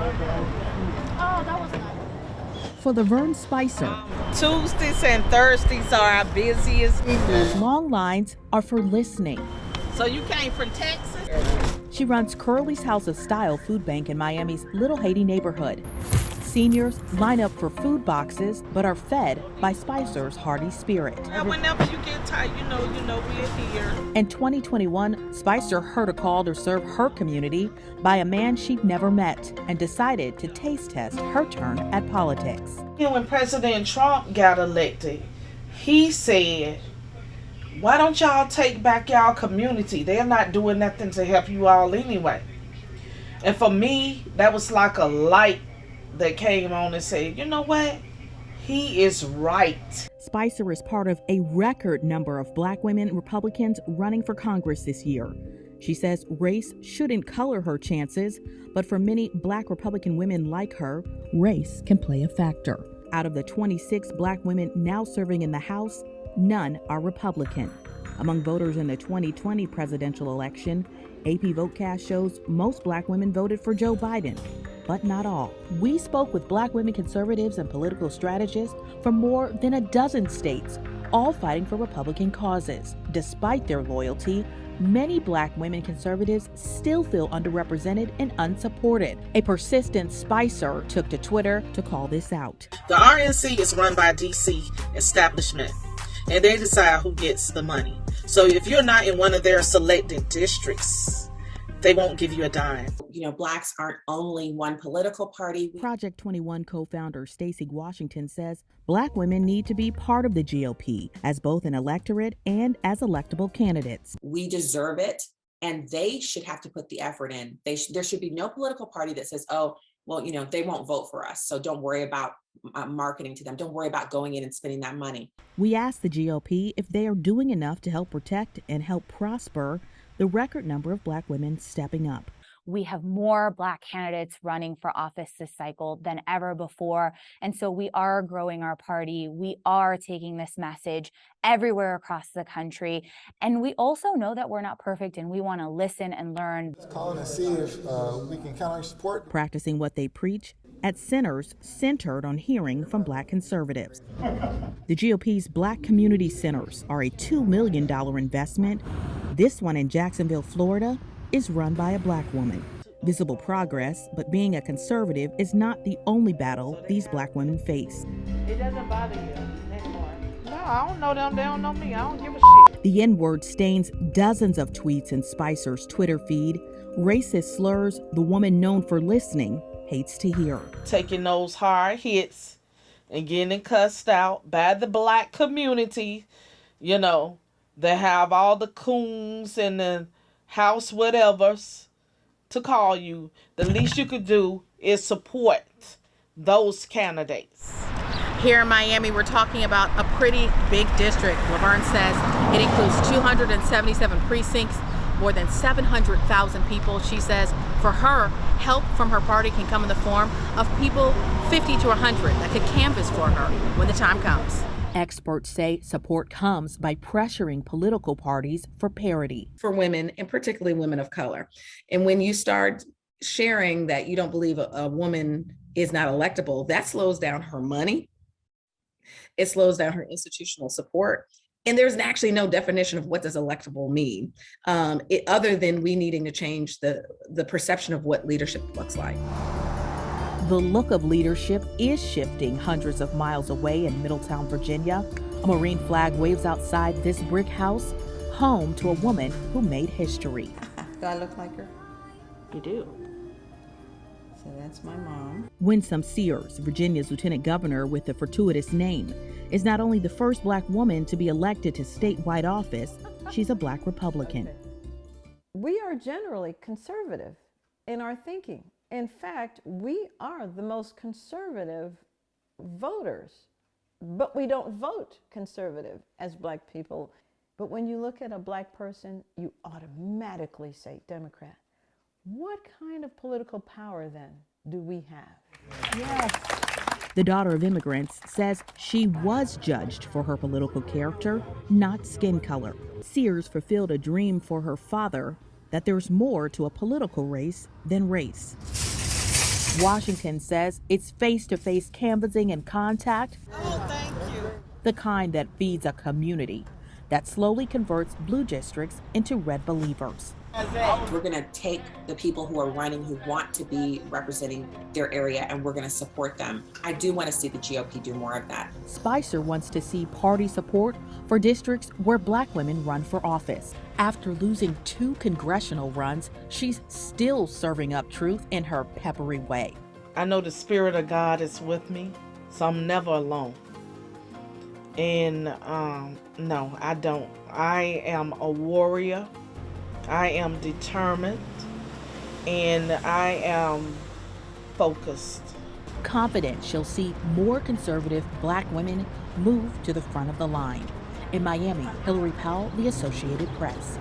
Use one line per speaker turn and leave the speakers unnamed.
Oh, that was nice.
For Laverne Spicer,
Tuesdays and Thursdays are our busiest.
long lines are for listening.
So you came from Texas?
She runs Curly's House of Style food bank in Miami's Little Haiti neighborhood. Seniors line up for food boxes, but are fed by Spicer's hearty spirit.
And whenever you get tired, you know we're here.
In 2021, Spicer heard a call to serve her community by a man she'd never met and decided to taste test her turn at politics.
When President Trump got elected, he said, why don't y'all take back y'all community? They're not doing nothing to help you all anyway. And for me, that was like a light that came on and said, you know what? He is right.
Spicer is part of a record number of Black women Republicans running for Congress this year. She says race shouldn't color her chances, but for many Black Republican women like her, race can play a factor. Out of the 26 Black women now serving in the House, none are Republican. Among voters in the 2020 presidential election, AP VoteCast shows most Black women voted for Joe Biden, but not all. We spoke with Black women conservatives and political strategists from more than a dozen states, all fighting for Republican causes. Despite their loyalty, many Black women conservatives still feel underrepresented and unsupported. A persistent Spicer took to Twitter to call this out.
The RNC is run by DC establishment, and they decide who gets the money. So if you're not in one of their selected districts, they won't give you a dime.
You know, Blacks aren't only one political party.
Project 21 co-founder Stacey Washington says Black women need to be part of the GOP as both an electorate and as electable candidates.
We deserve it, and they should have to put the effort in. There should be no political party that says, oh, well, you know, they won't vote for us, so don't worry about marketing to them. Don't worry about going in and spending that money.
We asked the GOP if they are doing enough to help protect and help prosper the record number of Black women stepping up.
We have more Black candidates running for office this cycle than ever before. And so we are growing our party. We are taking this message everywhere across the country. And we also know that we're not perfect and we want to listen and learn.
Let's call and see if we can count on your support.
Practicing what they preach at centers centered on hearing from Black conservatives. The GOP's Black Community Centers are a $2 million investment. This one in Jacksonville, Florida, is run by a Black woman. Visible progress, but being a conservative is not the only battle these Black women face.
It doesn't bother you anymore. No, I don't know them. They don't know me. I don't give a shit.
The N-word stains dozens of tweets in Spicer's Twitter feed. Racist slurs the woman known for listening hates to hear.
Taking those hard hits and getting cussed out by the Black community, you know, they have all the coons and the house whatevers to call you. The least you could do is support those candidates.
Here in Miami, we're talking about a pretty big district. Laverne says it includes 277 precincts, more than 700,000 people. She says for her, help from her party can come in the form of people 50 to 100 that could canvass for her when the time comes.
Experts say support comes by pressuring political parties for parity.
For women, and particularly women of color. And when you start sharing that you don't believe a woman is not electable, that slows down her money. It slows down her institutional support. And there's actually no definition of what does electable mean, other than we needing to change the perception of what leadership looks like.
The look of leadership is shifting hundreds of miles away in Middletown, Virginia. A Marine flag waves outside this brick house, home to a woman who made history.
Do I look like her?
You do.
So that's my mom.
Winsome Sears, Virginia's lieutenant governor with a fortuitous name, is not only the first Black woman to be elected to statewide office, she's a Black Republican.
We are generally conservative in our thinking. In fact, we are the most conservative voters, but we don't vote conservative as Black people. But when you look at a Black person, you automatically say Democrat. What kind of political power then do we have? Yes.
The daughter of immigrants says she was judged for her political character, not skin color. Sears fulfilled a dream for her father that there's more to a political race than race. Washington says it's face-to-face canvassing and contact, the kind that feeds a community, that slowly converts blue districts into red believers.
We're going to take the people who are running who want to be representing their area, and we're going to support them. I do want to see the GOP do more of that.
Spicer wants to see party support for districts where black women run for office. After losing 2 congressional runs, she's still serving up truth in her peppery way.
I know the Spirit of God is with me, so I'm never alone. And no, I don't. I am a warrior. I am determined, and I am focused.
Confident she'll see more conservative black women move to the front of the line. In Miami, Hillary Powell, The Associated Press.